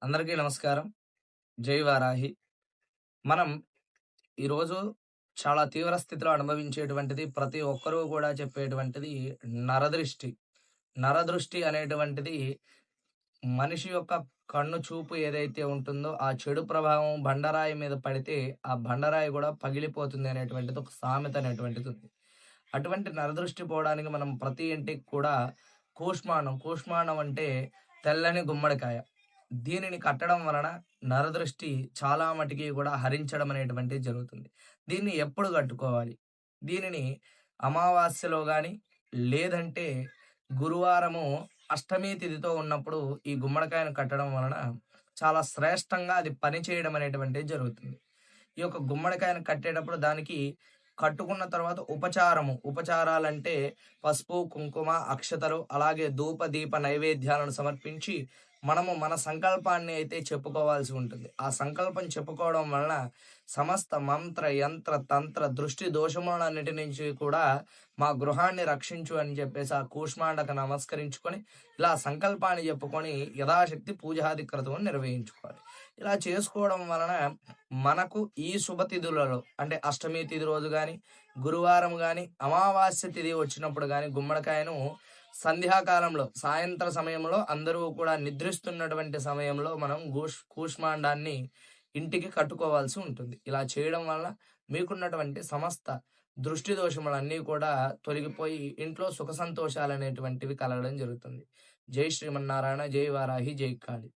అందరికీ నమస్కారం. జై వారాహి. మనం ఈరోజు చాలా తీవ్ర స్థితిలో అనుభవించేటువంటిది ప్రతి ఒక్కరూ కూడా చెప్పేటువంటిది నరదృష్టి. నరదృష్టి అనేటువంటిది మనిషి యొక్క కన్ను చూపు ఏదైతే ఉంటుందో, ఆ చెడు ప్రభావం బండరాయి మీద పడితే, ఆ బండరాయి గూడా పగిలిపోతుంది అనేటువంటిది ఒక సామెత అనేటువంటిదుంది. అటువంటి నరదృష్టి పోవడానికి మనం ప్రతి ఇంటికి కూడా కూష్మాండం అంటే తెల్లని గుమ్మడికాయ. దీనిని కట్టడం వలన నరదృష్టి చాలా మటికి గూడా హరించడం అనేటువంటిది జరుగుతుంది. దీన్ని ఎప్పుడు కట్టుకోవాలి? దీనిని అమావాస్యలో గాని, లేదంటే గురువారము అష్టమి తిథితో ఉన్నప్పుడు ఈ గుమ్మడికాయను కట్టడం వలన చాలా శ్రేష్టంగా అది పనిచేయడం అనేటువంటిది జరుగుతుంది. ఈ యొక్క గుమ్మడికాయను కట్టేటప్పుడు దానికి కట్టుకున్న తర్వాత ఉపచారాలంటే పసుపు, కుంకుమ, అక్షతలు అలాగే ధూప, దీప నైవేద్యాలను సమర్పించి మనము మన సంకల్పాన్ని అయితే చెప్పుకోవాల్సి ఉంటుంది. ఆ సంకల్పం చెప్పుకోవడం వలన సమస్త మంత్ర, యంత్ర, తంత్ర, దృష్టి దోషములన్నిటి నుంచి కూడా మా గృహాన్ని రక్షించు అని చెప్పేసి ఆ కూష్మాండకు నమస్కరించుకొని, ఇలా సంకల్పాన్ని చెప్పుకొని యథాశక్తి పూజాది క్రతువును నిర్వహించుకోవాలి. ఇలా చేసుకోవడం వలన మనకు ఈ శుభతిథులలో అంటే అష్టమి తిథి రోజు గాని, గురువారం గాని, అమావాస్య తిథి వచ్చినప్పుడు గాని గుమ్మడికాయను సంధ్యాకాలంలో సాయంత్ర సమయంలో అందరూ కూడా నిద్రిస్తున్నటువంటి సమయంలో మనం కూష్మాండాన్ని ఇంటికి కట్టుకోవాల్సి ఉంటుంది. ఇలా చేయడం వల్ల మీకున్నటువంటి సమస్త దృష్టి దోషములన్నీ కూడా తొలగిపోయి ఇంట్లో సుఖ సంతోషాలనేటువంటివి కలగడం జరుగుతుంది. జై శ్రీమన్నారాయణ, జై వారాహి, జై కాళి.